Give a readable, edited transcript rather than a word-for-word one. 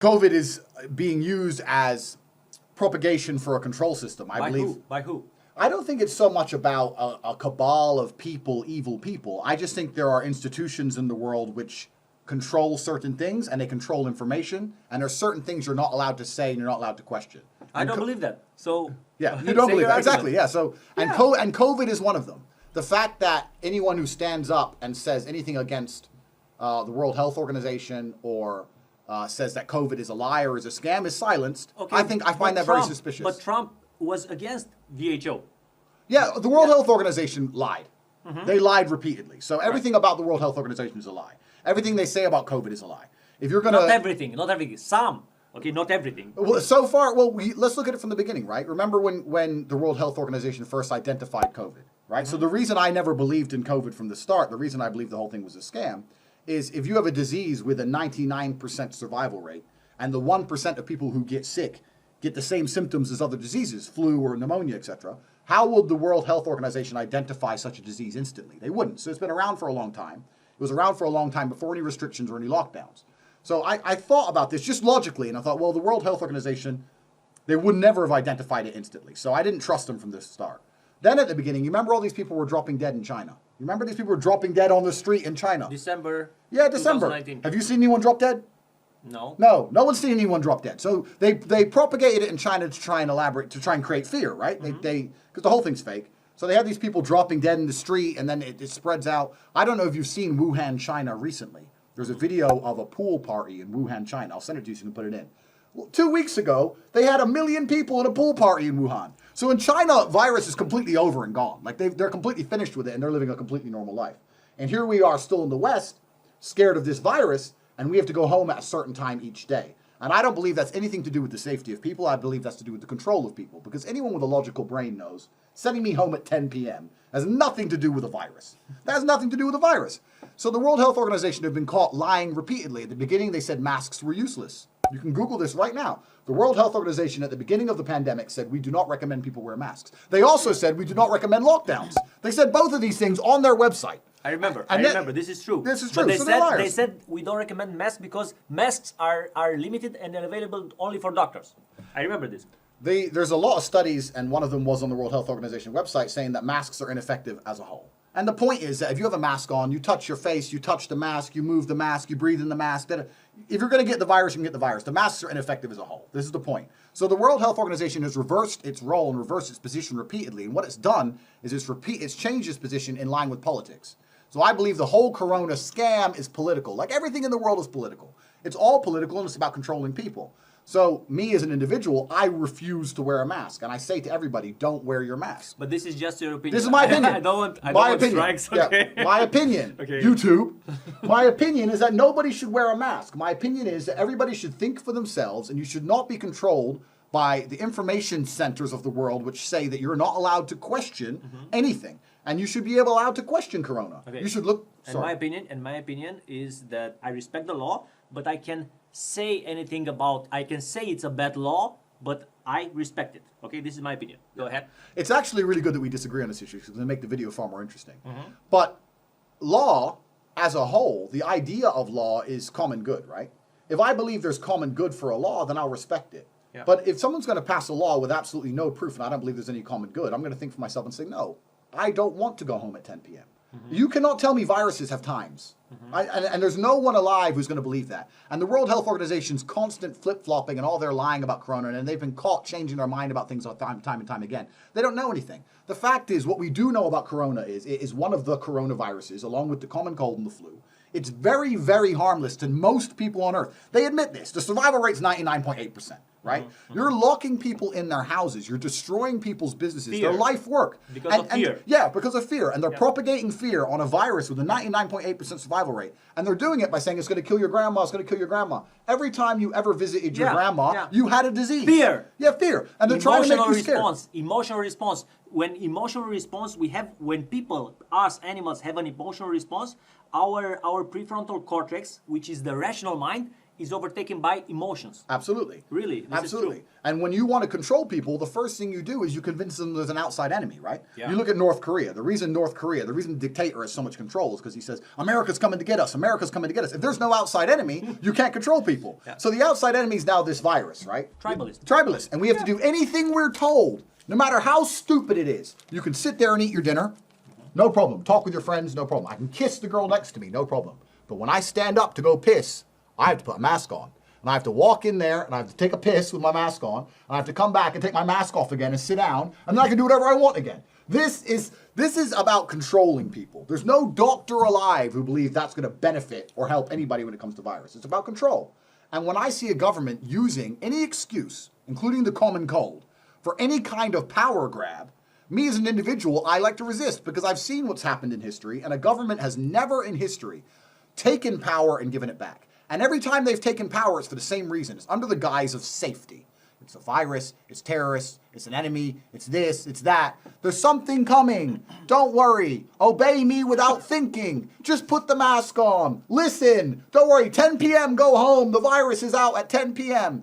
COVID is being used as propagation for a control system. I believe. Who? By who? I don't think it's so much about a cabal of people, evil people. I just think there are institutions in the world which control certain things, and they control information, and there's certain things you're not allowed to say and you're not allowed to question. I don't believe that. So yeah, you don't believe that. Exactly. Yeah. So and Yeah. COVID is one of them. The fact that anyone who stands up and says anything against the World Health Organization or says that COVID is a lie or is a scam is silenced. Okay, I find that very suspicious. But Trump was against WHO. Yeah, the World Health Organization lied. They lied repeatedly. So everything about the World Health Organization is a lie. Everything they say about COVID is a lie. If you're gonna Not everything. Some. Okay, not everything. Well, so far, let's look at it from the beginning, right? Remember when the World Health Organization first identified COVID, right? So the reason I never believed in COVID from the start, the reason I believed the whole thing was a scam, is if you have a disease with a 99% survival rate, and the 1% of people who get sick get the same symptoms as other diseases, flu or pneumonia, etc., how would the World Health Organization identify such a disease instantly? They wouldn't. So it's been around for a long time. It was around for a long time before any restrictions or any lockdowns. So I thought about this just logically, and I thought, well, the World Health Organization, they would never have identified it instantly. So I didn't trust them from the start. Then at the beginning, you remember all these people were dropping dead in China? You remember these people were dropping dead on the street in China? December. Yeah, December. 2019. Have you seen anyone drop dead? No. No one's seen anyone drop dead. So they propagated it in China to try and create fear, right? Because the whole thing's fake. So they have these people dropping dead in the street, and then it spreads out. I don't know if you've seen Wuhan, China recently. There's a video of a pool party in Wuhan, China. I'll send it to you so you can put it in. Well, 2 weeks ago, they had 1 million people at a pool party in Wuhan. So in China, virus is completely over and gone. Like they're completely finished with it, and they're living a completely normal life. And here we are still in the West, scared of this virus, and we have to go home at a certain time each day. And I don't believe that's anything to do with the safety of people. I believe that's to do with the control of people. Because anyone with a logical brain knows sending me home at 10 p.m. has nothing to do with a virus. That has nothing to do with a virus. So the World Health Organization have been caught lying repeatedly. At the beginning, they said masks were useless. You can Google this right now. The World Health Organization at the beginning of the pandemic said we do not recommend people wear masks. They also said we do not recommend lockdowns. They said both of these things on their website. I remember. This is true. This is true. But So they said we don't recommend masks because masks are limited and they're available only for doctors. I remember this. There's a lot of studies, and one of them was on the World Health Organization website, saying that masks are ineffective as a whole. And the point is that if you have a mask on, you touch your face, you touch the mask, you move the mask, you breathe in the mask. If you're going to get the virus, you can get the virus. The masks are ineffective as a whole. This is the point. So the World Health Organization has reversed its role and reversed its position repeatedly. And what it's done is it's changed its position in line with politics. So I believe the whole corona scam is political. Like everything in the world is political. It's all political, and it's about controlling people. So me as an individual, I refuse to wear a mask. And I say to everybody, don't wear your mask. But this is just your opinion. This is my opinion. I don't want strikes. Okay. Yeah, my opinion. Okay. YouTube. My opinion is that nobody should wear a mask. My opinion is that everybody should think for themselves, and you should not be controlled by the information centers of the world, which say that you're not allowed to question anything. And you should be allowed to question corona. Okay. You should look. And my opinion is that I respect the law, but I can say anything about. I can say it's a bad law, but I respect it. Okay, this is my opinion. Go ahead. It's actually really good that we disagree on this issue because it's going to make the video far more interesting. But law, as a whole, the idea of law is common good, right? If I believe there's common good for a law, then I'll respect it. Yeah. But if someone's going to pass a law with absolutely no proof, and I don't believe there's any common good, I'm going to think for myself and say, no, I don't want to go home at 10 p.m. You cannot tell me viruses have times. And there's no one alive who's going to believe that. And the World Health Organization's constant flip-flopping and all their lying about corona, and they've been caught changing their mind about things time and time again. They don't know anything. The fact is, what we do know about corona is one of the coronaviruses, along with the common cold and the flu. It's very, very harmless to most people on Earth. They admit this. The survival rate's 99.8%. Right? You're locking people in their houses. You're destroying people's businesses, their life work. Because of fear. Yeah, because of fear. And they're propagating fear on a virus with a 99.8% survival rate. And they're doing it by saying it's going to kill your grandma, it's going to kill your grandma. Every time you ever visited your grandma, you had a disease. Fear. Yeah, fear. And they're trying to make you scared. Emotional response. When emotional response, when people, us animals, have an emotional response, our prefrontal cortex, which is the rational mind, is overtaken by emotions. Absolutely. Really, this Absolutely. is true. And when you want to control people, the first thing you do is you convince them there's an outside enemy, right? Yeah. You look at North Korea. The reason the dictator has so much control is because he says, America's coming to get us. America's coming to get us. If there's no outside enemy, you can't control people. Yeah. So the outside enemy is now this virus, right? Tribalist. And we have to do anything we're told, no matter how stupid it is. You can sit there and eat your dinner. No problem. Talk with your friends, no problem. I can kiss the girl next to me, no problem. But when I stand up to go piss, I have to put a mask on. And I have to walk in there, and I have to take a piss with my mask on, and I have to come back and take my mask off again and sit down, and then I can do whatever I want again. This is about controlling people. There's no doctor alive who believes that's going to benefit or help anybody when it comes to virus. It's about control. And when I see a government using any excuse, including the common cold, for any kind of power grab, me as an individual, I like to resist because I've seen what's happened in history, and a government has never in history taken power and given it back. And every time they've taken power, it's for the same reason. It's under the guise of safety. It's a virus, it's terrorists, it's an enemy, it's this, it's that. There's something coming. Don't worry. Obey me without thinking. Just put the mask on. Listen. Don't worry. 10 p.m., go home. The virus is out at 10 p.m.